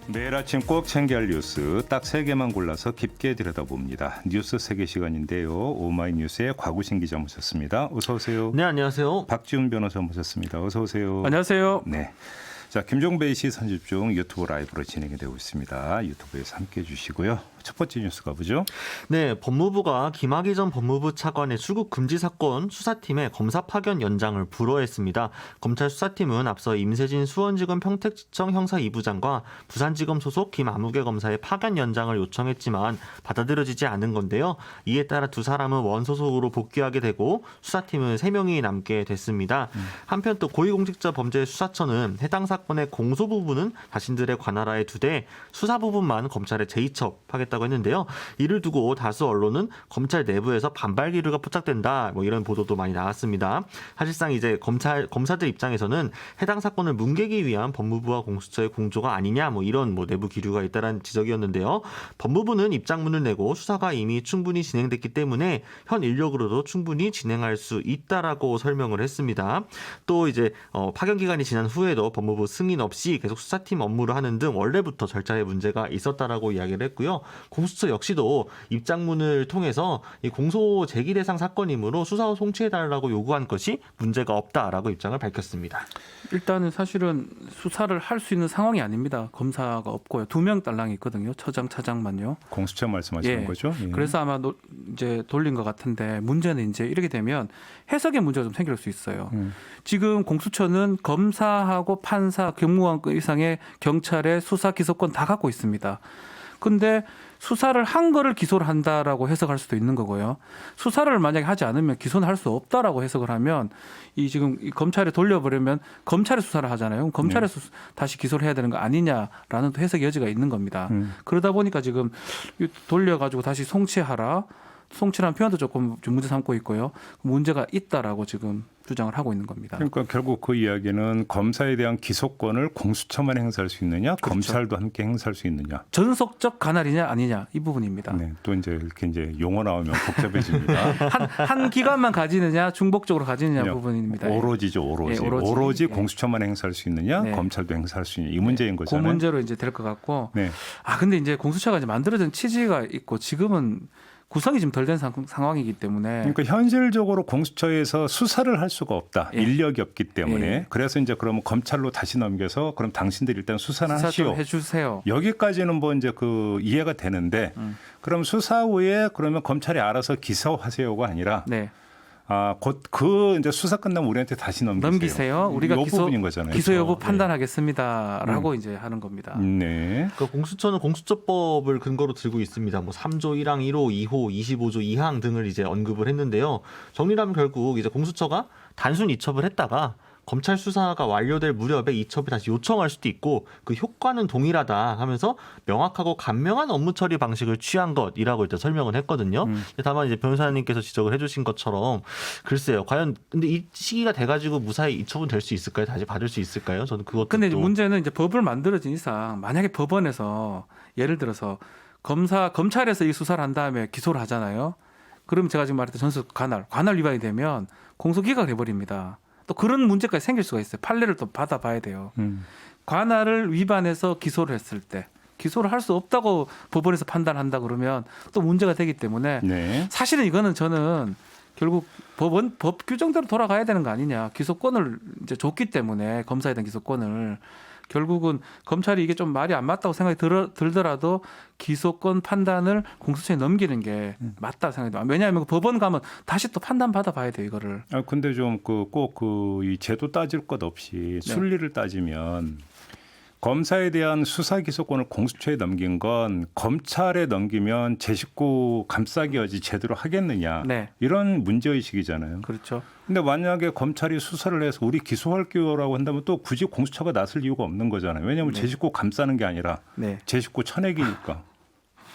매일 아침 꼭 챙겨야 할 뉴스 딱 3개만 골라서 깊게 들여다봅니다. 뉴스 3개 시간인데요. 오마이뉴스의 곽우신 기자 모셨습니다. 어서 오세요. 네, 안녕하세요. 박지훈 변호사 모셨습니다. 어서 오세요. 안녕하세요. 네. 자, 김종배 씨 선집 중 유튜브 라이브로 진행이 되고 있습니다. 유튜브에서 함께해 주시고요. 첫 번째 뉴스 가보죠. 네, 법무부가 김학의 전 법무부 차관의 출국 금지 사건 수사팀의 검사 파견 연장을 불허했습니다. 검찰 수사팀은 앞서 임세진 수원지검 평택지청 형사 2부장과 부산지검 소속 김아무개 검사의 파견 연장을 요청했지만 받아들여지지 않은 건데요. 이에 따라 두 사람은 원소속으로 복귀하게 되고 수사팀은 3명이 남게 됐습니다. 한편 또 고위공직자범죄수사처는 해당 사건의 공소 부분은 자신들의 관할하에 두되 수사 부분만 검찰에 재이첩하겠다고 했는데요. 이를 두고 다수 언론은 검찰 내부에서 반발 기류가 포착된다, 이런 보도도 많이 나왔습니다. 사실상 이제 검사들 입장에서는 해당 사건을 뭉개기 위한 법무부와 공수처의 공조가 아니냐, 이런 내부 기류가 있다는 지적이었는데요. 법무부는 입장문을 내고 수사가 이미 충분히 진행됐기 때문에 현 인력으로도 충분히 진행할 수 있다라고 설명을 했습니다. 또 이제 파견 기간이 지난 후에도 법무부 승인 없이 계속 수사팀 업무를 하는 등 원래부터 절차에 문제가 있었다라고 이야기를 했고요. 공수처 역시도 입장문을 통해서 이 공소 제기 대상 사건이므로 수사 후 송치해달라고 요구한 것이 문제가 없다라고 입장을 밝혔습니다. 일단은 사실은 수사를 할 수 있는 상황이 아닙니다. 검사가 없고요. 2명 딸랑이 있거든요. 처장, 차장만요. 공수처 말씀하시는 거죠? 예. 그래서 아마 이제 돌린 것 같은데 문제는 이제 이렇게 되면 해석의 문제가 좀 생길 수 있어요. 지금 공수처는 검사하고 판사, 경무관급 이상의 경찰의 수사 기소권 다 갖고 있습니다. 근데 수사를 한 거를 기소를 한다라고 해석할 수도 있는 거고요. 수사를 만약에 하지 않으면 기소는 할 수 없다라고 해석을 하면 지금 이 검찰에 돌려버리면 검찰에 수사를 하잖아요. 그럼 검찰에 다시 기소를 해야 되는 거 아니냐라는 또 해석의 여지가 있는 겁니다. 그러다 보니까 지금 돌려가지고 다시 송치하라. 송치라는 표현도 조금 문제 삼고 있고요. 문제가 있다라고 지금 주장을 하고 있는 겁니다. 그러니까 결국 그 이야기는 검사에 대한 기소권을 공수처만 행사할 수 있느냐, 그렇죠. 검찰도 함께 행사할 수 있느냐. 전속적 관할이냐 아니냐 이 부분입니다. 네, 또 이렇게 용어 나오면 복잡해집니다. 한 기관만 가지느냐, 중복적으로 가지느냐 부분입니다. 오로지죠, 오로지. 예, 오로지 예. 공수처만 행사할 수 있느냐, 네. 검찰도 행사할 수 있느냐 이 문제인 그 거잖아요. 문제로 이제 될 것 같고. 네. 근데 이제 공수처가 이제 만들어진 취지가 있고 지금은 구성이 좀 덜 된 상황이기 때문에. 그러니까 현실적으로 공수처에서 수사를 할 수가 없다. 예. 인력이 없기 때문에. 예. 그래서 이제 그러면 검찰로 다시 넘겨서 그럼 당신들이 일단 수사는 수사 좀 하시오. 해주세요. 여기까지는 이제 그 이해가 되는데 그럼 수사 후에 그러면 검찰이 알아서 기소하세요가 아니라 네. 곧 그 이제 수사 끝나면 우리한테 다시 넘기세요. 우리가 이 부분인 거잖아요. 기소 여부 그렇죠? 판단하겠습니다라고 이제 하는 겁니다. 네. 그 공수처는 공수처법을 근거로 들고 있습니다. 3조 1항 1호, 2호, 25조 2항 등을 이제 언급을 했는데요. 정리하면 결국 이제 공수처가 단순 이첩을 했다가 검찰 수사가 완료될 무렵에 이첩이 다시 요청할 수도 있고 그 효과는 동일하다 하면서 명확하고 간명한 업무 처리 방식을 취한 것이라고 일단 설명을 했거든요. 다만 이제 변호사님께서 지적을 해주신 것처럼 글쎄요, 과연 근데 이 시기가 돼가지고 무사히 이첩은 될 수 있을까요? 다시 받을 수 있을까요? 저는 그것도. 근데 이제 문제는 이제 법을 만들어진 이상 만약에 법원에서 예를 들어서 검찰에서 이 수사를 한 다음에 기소를 하잖아요. 그러면 제가 지금 말했던 전속 관할 위반이 되면 공소기각을 해버립니다. 또 그런 문제까지 생길 수가 있어요. 판례를 또 받아봐야 돼요. 관할을 위반해서 기소를 했을 때 기소를 할 수 없다고 법원에서 판단한다 그러면 또 문제가 되기 때문에 네. 사실은 이거는 저는 결국 법 규정대로 돌아가야 되는 거 아니냐. 기소권을 이제 줬기 때문에 검사에 대한 기소권을 결국은 검찰이 이게 좀 말이 안 맞다고 생각이 들더라도 기소권 판단을 공수처에 넘기는 게 맞다 생각이 들어요. 왜냐하면 법원 가면 다시 또 판단 받아봐야 돼요, 이거를. 근데 좀 꼭 이 제도 따질 것 없이 순리를 따지면 검사에 대한 수사 기소권을 공수처에 넘긴 건 검찰에 넘기면 제 식구 감싸기 하지 제대로 하겠느냐. 네. 이런 문제의식이잖아요. 그렇죠. 근데 만약에 검찰이 수사를 해서 우리 기소할게요라고 한다면 또 굳이 공수처가 나설 이유가 없는 거잖아요. 왜냐하면 제 식구 감싸는 게 아니라 네. 제 식구 쳐내기니까.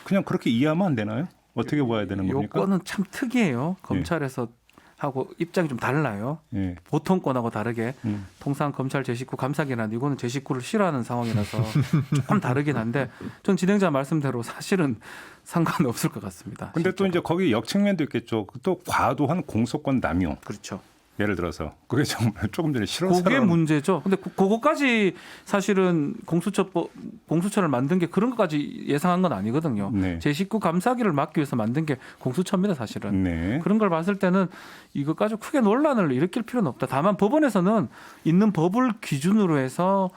그냥 그렇게 이해하면 안 되나요? 어떻게 봐야 되는 겁니까? 요거는 참 특이해요. 검찰에서 하고 입장이 좀 달라요. 예. 보통권하고 다르게 통상 검찰 제 식구 감사기란 이거는 제 식구를 싫어하는 상황이라서 조금 다르긴 한데 전 진행자 말씀대로 사실은 상관없을 것 같습니다. 근데 또 이제 거기 역측면도 있겠죠. 또 과도한 공소권 남용. 그렇죠. 예를 들어서 그게 정말 조금 전에 그게 실형사라는 문제죠. 근데 그거까지 사실은 공수처를 만든 게 그런 것까지 예상한 건 아니거든요. 네. 제 식구 감사기를 막기 위해서 만든 게 공수처입니다, 사실은. 네. 그런 걸 봤을 때는 이것 가지고 크게 논란을 일으킬 필요는 없다. 다만 법원에서는 있는 법을 기준으로 해서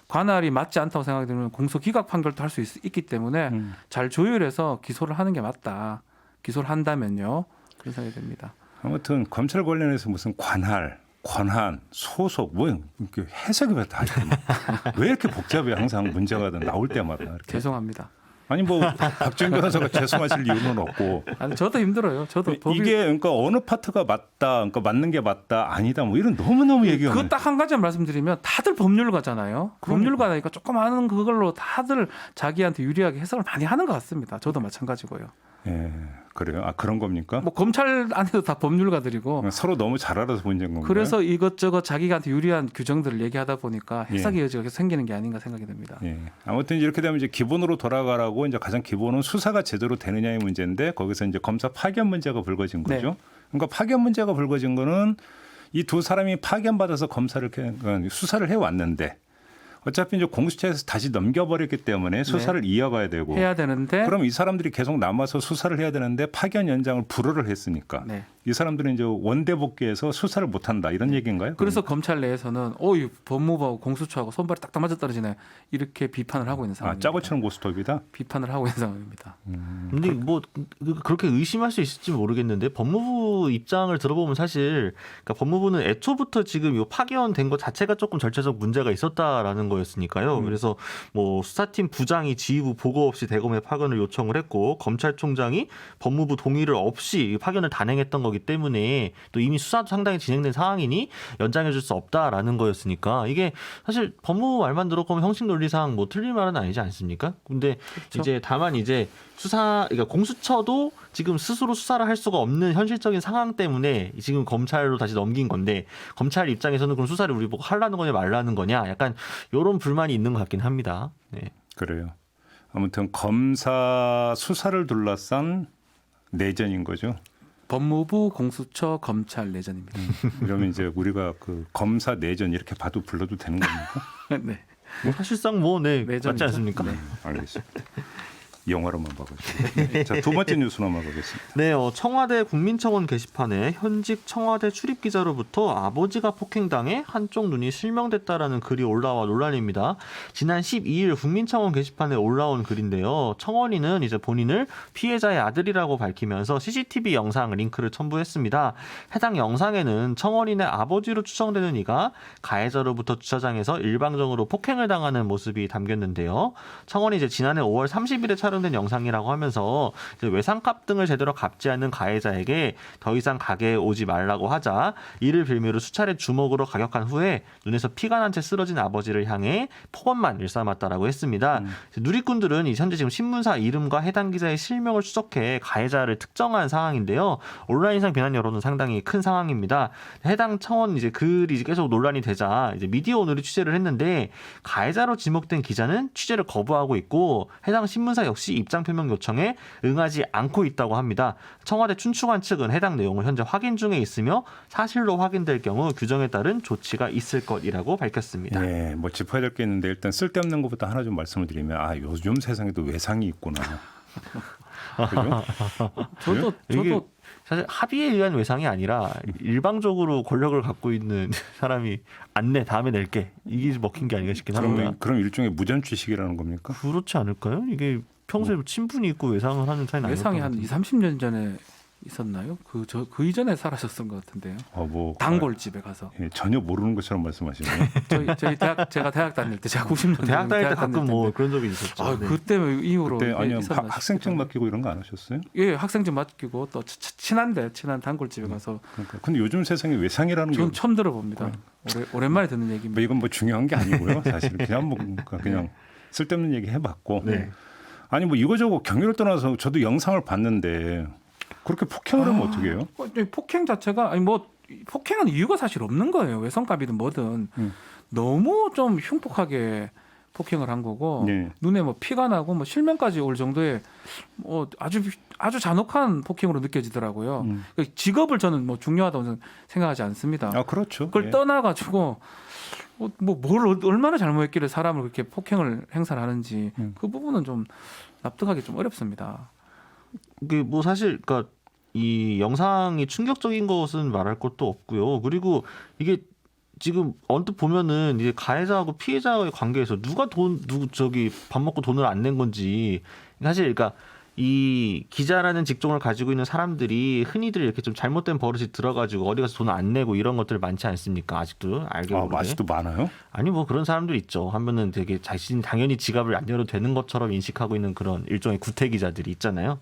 관할이 맞지 않다고 생각이 들면 공소 기각 판결도 할 수 있기 때문에 잘 조율해서 기소를 하는 게 맞다. 기소를 한다면요. 그런 생각이 듭니다. 아무튼 검찰 관련해서 무슨 관할, 권한, 소속 뭐 이렇게 해석이 다 있거든요. 왜 이렇게 복잡해 항상 문제가 나올 때마다 이렇게. 죄송합니다. 아니 뭐 박지원 변호사가 죄송하실 이유는 없고 아니, 저도 힘들어요. 저도 이게 그러니까 어느 파트가 맞다, 그러니까 맞는 게 맞다, 아니다, 뭐 이런 너무너무 얘기가 그거 딱 한 가지만 말씀드리면 다들 법률가잖아요. 법률가니까 조금 아는 그걸로 다들 자기한테 유리하게 해석을 많이 하는 것 같습니다. 저도 마찬가지고요. 예, 그래요. 아 그런 겁니까? 뭐 검찰 안에도 다 법률가들이고 서로 너무 잘 알아서 문제인 건가요? 그래서 이것저것 자기한테 유리한 규정들을 얘기하다 보니까 해석의 예. 여지가 계속 생기는 게 아닌가 생각이 듭니다. 예. 아무튼 이렇게 되면 이제 기본으로 돌아가라고 이제 가장 기본은 수사가 제대로 되느냐의 문제인데 거기서 이제 검사 파견 문제가 불거진 거죠. 네. 그러니까 파견 문제가 불거진 거는 이 두 사람이 파견받아서 검사를 수사를 해 왔는데 어차피 이제 공수처에서 다시 넘겨버렸기 때문에 수사를 이어가야 되고 해야 되는데 그럼 이 사람들이 계속 남아서 수사를 해야 되는데 파견 연장을 불허를 했으니까 네. 이 사람들은 이제 원대 복귀해서 수사를 못 한다 이런 얘기인가요? 그래서 검찰 내에서는 이 법무부하고 공수처하고 손발이 딱딱 맞아 떨어지네 이렇게 비판을 하고 있는 상황입니다. 짜고 치는 고스톱이다. 비판을 하고 있는 상황입니다. 근데 뭐 그렇게 의심할 수 있을지 모르겠는데 법무부 입장을 들어보면 사실 그러니까 법무부는 애초부터 지금 이 파견된 것 자체가 조금 절차적 문제가 있었다라는 거였으니까요. 그래서 뭐 수사팀 부장이 지휘부 보고 없이 대검에 파견을 요청을 했고 검찰총장이 법무부 동의를 없이 파견을 단행했던 거기 때문에 또 이미 수사도 상당히 진행된 상황이니 연장해줄 수 없다라는 거였으니까 이게 사실 법무부 말만 들어보면 형식 논리상 뭐 틀린 말은 아니지 않습니까? 근데 그렇죠. 이제 다만 이제 그러니까 공수처도 지금 스스로 수사를 할 수가 없는 현실적인 상황 때문에 지금 검찰로 다시 넘긴 건데 검찰 입장에서는 그럼 수사를 우리 보고 하려는 거냐 말라는 거냐 약간 이런 불만이 있는 것 같긴 합니다. 네. 그래요. 아무튼 검사 수사를 둘러싼 내전인 거죠. 법무부, 공수처, 검찰 내전입니다. 그러면 이제 우리가 그 검사 내전 이렇게 봐도 불러도 되는 겁니까? 네. 뭐 사실상 뭐 네, 내전이죠. 맞지 않습니까? 네. 알겠습니다. 영화로만 봐가지고. 자, 두 번째 뉴스 넘어가겠습니다. 네, 청와대 국민청원 게시판에 현직 청와대 출입 기자로부터 아버지가 폭행당해 한쪽 눈이 실명됐다라는 글이 올라와 논란입니다. 지난 12일 국민청원 게시판에 올라온 글인데요. 청원인은 이제 본인을 피해자의 아들이라고 밝히면서 CCTV 영상 링크를 첨부했습니다. 해당 영상에는 청원인의 아버지로 추정되는 이가 가해자로부터 주차장에서 일방적으로 폭행을 당하는 모습이 담겼는데요. 청원이 이제 지난해 5월 30일에 촬영된 영상이라고 하면서 이제 외상값 등을 제대로 갚지 않는 가해자에게 더 이상 가게에 오지 말라고 하자 이를 빌미로 수차례 주먹으로 가격한 후에 눈에서 피가 난 채 쓰러진 아버지를 향해 폭언만 일삼았다라고 했습니다. 누리꾼들은 현재 지금 신문사 이름과 해당 기자의 실명을 추적해 가해자를 특정한 상황인데요. 온라인상 비난 여론은 상당히 큰 상황입니다. 해당 청원 이제 글이 계속 논란이 되자 이제 미디어 오늘이 취재를 했는데 가해자로 지목된 기자는 취재를 거부하고 있고 해당 신문사 역시 입장 표명 요청에 응하지 않고 있다고 합니다. 청와대 춘추관 측은 해당 내용을 현재 확인 중에 있으며 사실로 확인될 경우 규정에 따른 조치가 있을 것이라고 밝혔습니다. 네, 뭐 짚어야 될 게 있는데 일단 쓸데없는 것부터 하나 좀 말씀을 드리면 요즘 세상에도 외상이 있구나. 그죠? 이게 사실 합의에 의한 외상이 아니라 일방적으로 권력을 갖고 있는 사람이 안 내, 다음에 낼게. 이게 먹힌 게 아닌가 싶긴 합니다. 그럼 일종의 무전취식이라는 겁니까? 그렇지 않을까요? 이게 평소에 친분이 있고 외상을 하는 차이는 외상이 한 아니었던 2, 30년 전에 있었나요? 그 이전에 살아셨던 것 같은데요. 단골집에 가서. 예, 전혀 모르는 것처럼 말씀하시네요. 저희 제가 대학 다닐 때 제가 90년 대학 다닐 때 가끔 뭐 그런 적이 있었죠. 네. 그때 이후로 그때 아니요 있었나 학생증 싶어요. 맡기고 이런 거 안 하셨어요? 예, 학생증 맡기고 또 친한 단골집에 가서. 그러니까. 근데 요즘 세상에 외상이라는 게 전 처음 들어봅니다. 오랜만에 듣는 얘기입니다. 뭐 이건 뭐 중요한 게 아니고요. 사실 그냥 쓸데없는 얘기 해봤고. 네. 아니 뭐 이거저거 경위를 떠나서 저도 영상을 봤는데 그렇게 폭행을 하면 어떻게 해요? 폭행 자체가 폭행은 이유가 사실 없는 거예요. 외성값이든 뭐든 너무 좀 흉폭하게 폭행을 한 거고 네. 눈에 뭐 피가 나고 뭐 실명까지 올 정도의 뭐 아주 잔혹한 폭행으로 느껴지더라고요. 그 직업을 저는 뭐 중요하다고 생각하지 않습니다. 아 그렇죠. 그걸 예. 떠나가지고 뭘 얼마나 잘못했길래 사람을 그렇게 폭행을 행사를 하는지 그 부분은 좀 납득하기 좀 어렵습니다. 그 뭐 사실 그러니까 이 영상이 충격적인 것은 말할 것도 없고요. 그리고 이게 지금 언뜻 보면은 이제 가해자하고 피해자의 관계에서 누가 밥 먹고 돈을 안 낸 건지 사실 그러니까 이 기자라는 직종을 가지고 있는 사람들이 흔히들 이렇게 좀 잘못된 버릇이 들어가지고 어디 가서 돈을 안 내고 이런 것들 많지 않습니까? 아직도 알게 모르게. 아직도 많아요? 아니 뭐 그런 사람들 있죠. 하면은 되게 자신이 당연히 지갑을 안 열어도 되는 것처럼 인식하고 있는 그런 일종의 구태 기자들이 있잖아요.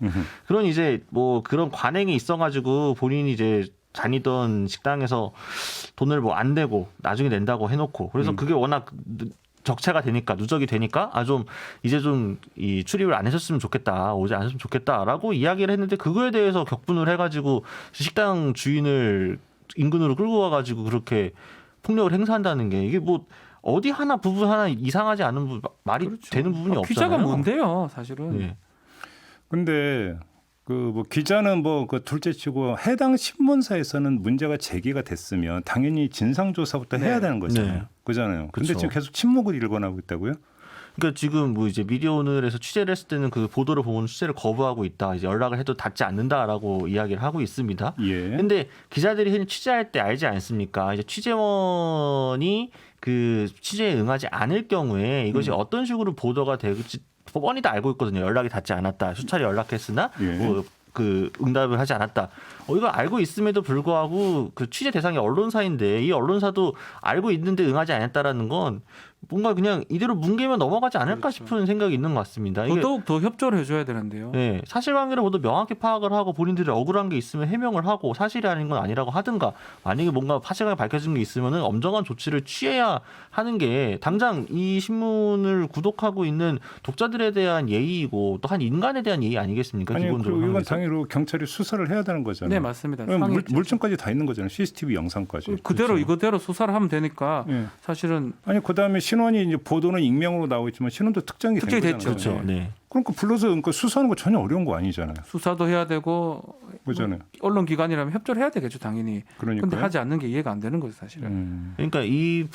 그런 이제 뭐 그런 관행이 있어가지고 본인이 이제 다니던 식당에서 돈을 뭐 안 내고 나중에 낸다고 해놓고 그래서 그게 워낙 적체가 되니까 누적이 되니까 좀 이제 좀 이 출입을 안 하셨으면 좋겠다, 오지 않으셨으면 좋겠다라고 이야기를 했는데 그거에 대해서 격분을 해가지고 식당 주인을 인근으로 끌고 와가지고 그렇게 폭력을 행사한다는 게 이게 뭐 어디 하나 부분 하나 이상하지 않은 말이 그렇죠. 되는 부분이 없잖아요. 기자가 뭔데요, 사실은. 네. 근데 그 뭐 기자는 뭐 그 둘째치고 해당 신문사에서는 문제가 제기가 됐으면 당연히 진상조사부터 해야 되는 거잖아요. 네. 그잖아요. 근데 그쵸. 지금 계속 침묵을 일궈나고 있다고요? 그러니까 지금 뭐 이제 미디어오늘에서 취재를 했을 때는 그 보도를 보면 취재를 거부하고 있다. 이제 연락을 해도 닿지 않는다라고 이야기를 하고 있습니다. 예. 근데 기자들이 흔히 취재할 때 알지 않습니까? 이제 취재원이 그 취재에 응하지 않을 경우에 이것이 어떤 식으로 보도가 될지 뻔히 다 알고 있거든요. 연락이 닿지 않았다. 수차례 연락했으나 예. 뭐 그 응답을 하지 않았다. 이거 알고 있음에도 불구하고 그 취재 대상이 언론사인데 이 언론사도 알고 있는데 응하지 않았다라는 건 뭔가 그냥 이대로 뭉개면 넘어가지 않을까 그렇죠. 싶은 생각이 있는 것 같습니다. 이게 더더욱 더 협조를 해줘야 되는데요. 네, 사실관계를 모두 명확히 파악을 하고 본인들이 억울한 게 있으면 해명을 하고 사실이 아닌 건 아니라고 하든가 만약에 뭔가 사실관계 밝혀진 게 있으면은 엄정한 조치를 취해야 하는 게 당장 이 신문을 구독하고 있는 독자들에 대한 예의이고 또 한 인간에 대한 예의 아니겠습니까? 아니 기본적으로 그리고 이건 하면서. 당연히 경찰이 수사를 해야 되는 거잖아요. 네, 맞습니다. 물증까지 다 있는 거잖아요. CCTV 영상까지. 그대로 이거대로 수사를 하면 되니까 예. 사실은 아니 그다음에 신원이 이제 보도는 익명으로 나오고 있지만 신원도 특정이 된 특정이 거잖아요. 됐죠. 그렇죠. 네. 그러니까 불러서 그러니까 수사하는 거 전혀 어려운 거 아니잖아요. 수사도 해야 되고 그잖아요. 언론 기관이라면 협조를 해야 되겠죠, 당연히. 그러니까. 근데 하지 않는 게 이해가 안 되는 거죠, 사실은. 그러니까 이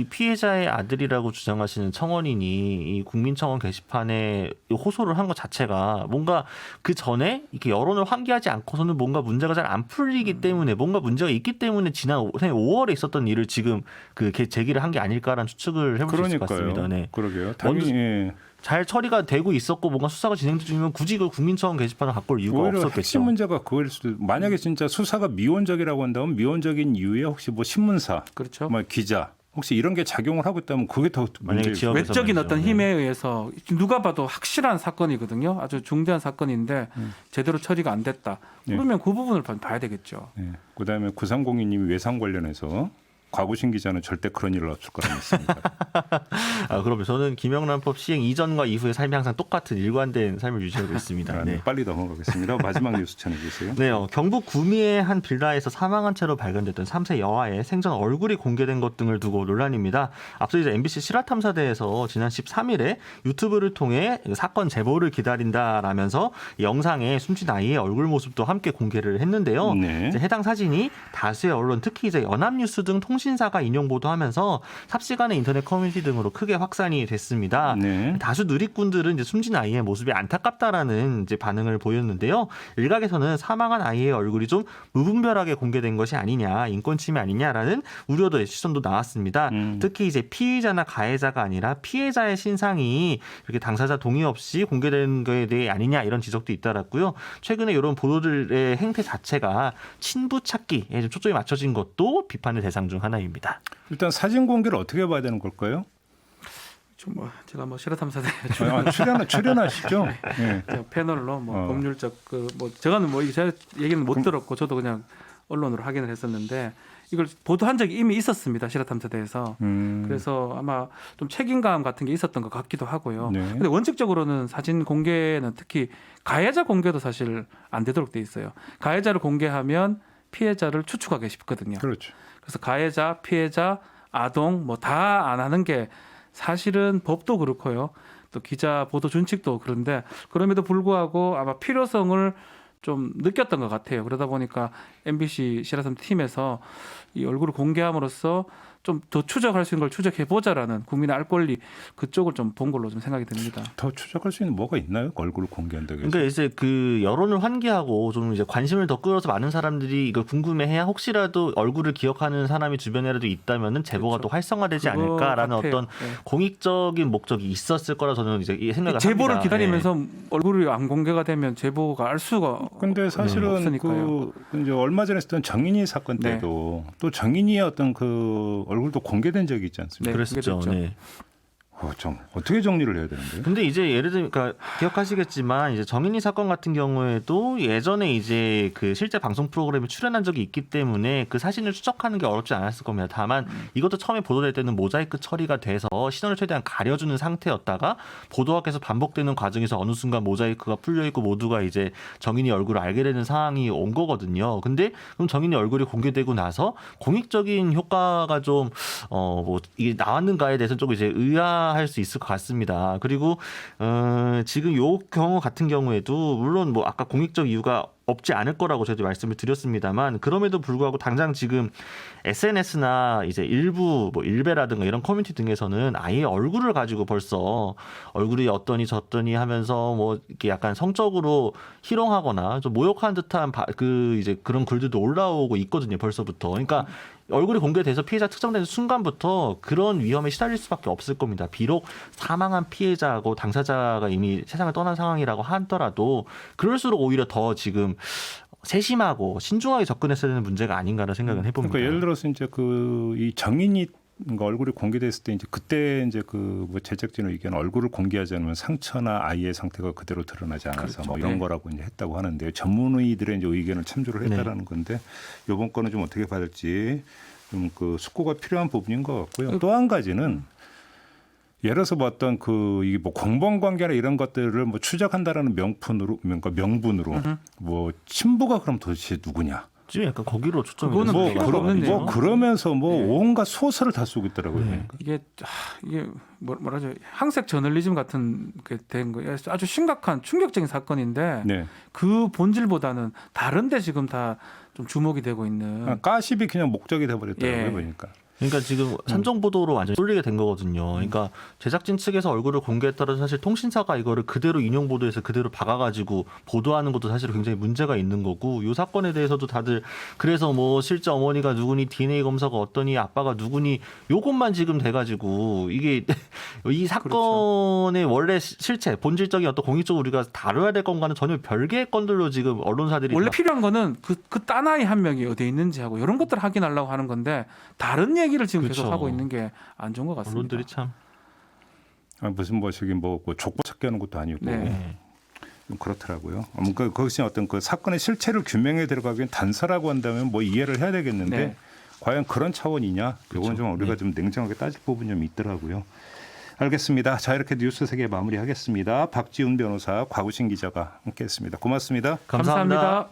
피해자의 아들이라고 주장하시는 청원인이 이 국민청원 게시판에 호소를 한 것 자체가 뭔가 그 전에 이렇게 여론을 환기하지 않고서는 뭔가 문제가 잘 안 풀리기 때문에 뭔가 문제가 있기 때문에 지난 5월에 있었던 일을 지금 그 제기를 한 게 아닐까라는 추측을 해볼 수 있을 것 같습니다. 네. 그러게요. 당연히 예. 잘 처리가 되고 있었고 뭔가 수사가 진행 중이면 굳이 그 국민청원 게시판을 갖고 올 이유가 오히려 없었겠죠. 핵심 문제가 그거일 수도. 만약에 진짜 수사가 미온적이라고 한다면 미온적인 이유에 혹시 뭐 신문사, 그렇죠. 뭐 기자 혹시 이런 게 작용을 하고 있다면 그게 더 만약에 문제. 지역에서 외적인 말이죠. 어떤 네. 힘에 의해서 누가 봐도 확실한 사건이거든요. 아주 중대한 사건인데 제대로 처리가 안 됐다. 네. 그러면 그 부분을 봐야 되겠죠. 네. 그다음에 9302님이 외상 관련해서 과구신 기자는 절대 그런 일은 없을 거라 믿습니다. 그러면 저는 김영란법 시행 이전과 이후의 삶이 항상 똑같은 일관된 삶을 유지하고 있습니다. 네. 빨리 넘어가겠습니다. 마지막 뉴스 전해주세요. 네, 경북 구미의 한 빌라에서 사망한 채로 발견됐던 3세 여아의 생전 얼굴이 공개된 것 등을 두고 논란입니다. 앞서 이제 MBC 실화탐사대에서 지난 13일에 유튜브를 통해 사건 제보를 기다린다라면서 영상에 숨진 아이의 얼굴 모습도 함께 공개를 했는데요. 네. 이제 해당 사진이 다수의 언론, 특히 이제 연합뉴스 등 통신사가 인용 보도하면서 삽시간에 인터넷 커뮤니티 등으로 크게 확산이 됐습니다. 네. 다수 누리꾼들은 이제 숨진 아이의 모습이 안타깝다라는 이제 반응을 보였는데요. 일각에서는 사망한 아이의 얼굴이 좀 무분별하게 공개된 것이 아니냐, 인권 침해 아니냐라는 우려도 시선도 나왔습니다. 특히 이제 피의자나 가해자가 아니라 피해자의 신상이 이렇게 당사자 동의 없이 공개된 것에 대해 아니냐 이런 지적도 잇따랐고요. 최근에 이런 보도들의 행태 자체가 친부 찾기에 좀 초점이 맞춰진 것도 비판의 대상 중 하나입니다. 일단 사진 공개를 어떻게 봐야 되는 걸까요? 제가 뭐 실화탐사대 출연하시죠. 네. 패널로 뭐 법률적 제가는 뭐 제가 얘기는 못 들었고 저도 그냥 언론으로 확인을 했었는데 이걸 보도한 적이 이미 있었습니다. 실화탐사대에서. 그래서 아마 좀 책임감 같은 게 있었던 것 같기도 하고요. 네. 근데 원칙적으로는 사진 공개는 특히 가해자 공개도 사실 안 되도록 돼 있어요. 가해자를 공개하면 피해자를 추측하기 쉽거든요. 그렇죠. 그래서 가해자, 피해자, 아동 뭐 다 안 하는 게 사실은 법도 그렇고요. 또 기자 보도 준칙도 그런데 그럼에도 불구하고 아마 필요성을 좀 느꼈던 것 같아요. 그러다 보니까 MBC 시라섬 팀에서 이 얼굴을 공개함으로써 좀 더 추적할 수 있는 걸 추적해보자라는 국민의 알 권리 그쪽을 좀 본 걸로 좀 생각이 듭니다. 더 추적할 수 있는 뭐가 있나요? 얼굴을 공개한다고 해서. 그러니까 이제 그 여론을 환기하고 좀 이제 관심을 더 끌어서 많은 사람들이 이걸 궁금해해야 혹시라도 얼굴을 기억하는 사람이 주변에라도 있다면은 제보가 그렇죠. 또 활성화되지 그거 않을까라는 같아요. 어떤 네. 공익적인 목적이 있었을 거라 저는 이제 이 생각을 제보를 합니다. 기다리면서 얼굴이 안 공개가 되면 제보가 알 수가 근데 사실은 없으니까요. 그 이제 얼마 전에 있었던 정인이 사건 때도 또 정인이의 어떤 그 얼굴도 공개된 적이 있지 않습니까? 네, 그랬었죠. 공개됐죠. 네. 좀 어떻게 정리를 해야 되는데? 근데 이제 예를 들면 그러니까 기억하시겠지만 이제 정인이 사건 같은 경우에도 예전에 이제 그 실제 방송 프로그램에 출연한 적이 있기 때문에 그 사진을 추적하는 게 어렵지 않았을 겁니다. 다만 이것도 처음에 보도될 때는 모자이크 처리가 돼서 신원을 최대한 가려주는 상태였다가 보도가 계속 반복되는 과정에서 어느 순간 모자이크가 풀려 있고 모두가 이제 정인이 얼굴을 알게 되는 상황이 온 거거든요. 근데 그럼 정인이 얼굴이 공개되고 나서 공익적인 효과가 좀 뭐 이게 나왔는가에 대해서 조금 이제 할 수 있을 것 같습니다. 그리고 지금 요 경우 같은 경우에도 물론 뭐 아까 공익적 이유가 없지 않을 거라고 저도 말씀을 드렸습니다만 그럼에도 불구하고 당장 지금 SNS나 이제 일부 뭐 일베라든가 이런 커뮤니티 등에서는 아예 얼굴을 가지고 벌써 얼굴이 어떠니 저떠니 하면서 뭐 이렇게 약간 성적으로 희롱하거나 좀 모욕하는 듯한 그 이제 그런 글들도 올라오고 있거든요. 벌써부터. 그러니까 얼굴이 공개돼서 피해자 특정되는 순간부터 그런 위험에 시달릴 수밖에 없을 겁니다. 비록 사망한 피해자하고 당사자가 이미 세상을 떠난 상황이라고 하더라도 그럴수록 오히려 더 지금 세심하고 신중하게 접근했어야 되는 문제가 아닌가라는 생각은 해봅니다. 그러니까 예를 들어서 이제 그 이 정인이 얼굴이 공개됐을 때 이제 그때 이제 그 뭐 제작진의 의견 얼굴을 공개하지 않으면 상처나 아이의 상태가 그대로 드러나지 않아서 그렇죠. 뭐 이런 네. 거라고 이제 했다고 하는데요. 전문의들의 이제 의견을 참조를 했다라는 건데 이번 거는 좀 어떻게 받을지 좀 그 숙고가 필요한 부분인 것 같고요. 또 한 가지는 예를 들어서 뭐 어떤 그 이게 뭐 공범관계나 이런 것들을 뭐 추적한다라는 명분으로 뭐 친부가 그럼 도대체 누구냐? 지금 약간 거기로 초점이 그거는 뭐, 필요가 없는데요. 그러면서 뭐 네. 온갖 소설을 다 쓰고 있더라고요. 네. 그러니까. 이게 뭐라죠? 항색 저널리즘 같은 게 된 거예요. 아주 심각한 충격적인 사건인데 네. 그 본질보다는 다른데 지금 다 좀 주목이 되고 있는. 가십이 그냥 목적이 돼버렸더라고요. 예. 보니까. 그러니까 지금 산정 보도로 완전히 쏠리게 된 거거든요. 그러니까 제작진 측에서 얼굴을 공개했더라도 사실 통신사가 이거를 그대로 인용 보도해서 그대로 박아가지고 보도하는 것도 사실 굉장히 문제가 있는 거고 이 사건에 대해서도 다들 그래서 뭐 실제 어머니가 누구니 DNA 검사가 어떠니 아빠가 누구니 요것만 지금 돼가지고 이게 이 사건의 원래 실체 본질적인 어떤 공익적으로 우리가 다뤄야 될 건가는 전혀 별개의 건들로 지금 언론사들이 원래 필요한 거는 그 딸아이 한 명이 어디에 있는지 하고 이런 것들을 확인하려고 하는 건데 다른 얘기를 지금 그렇죠. 계속 하고 있는 게 안 좋은 것 같습니다. 언론들이 참 무슨 뭐 저기 뭐 족보 찾기 하는 것도 아니고 네. 좀 그렇더라고요. 그것이 어떤 그 사건의 실체를 규명해 들어가기엔 단서라고 한다면 뭐 이해를 해야 되겠는데 네. 과연 그런 차원이냐? 이건 좀 우리가 좀 냉정하게 따질 부분이 좀 있더라고요. 알겠습니다. 자, 이렇게 뉴스 세계 마무리하겠습니다. 박지훈 변호사, 곽우신 기자가 함께했습니다. 고맙습니다. 감사합니다.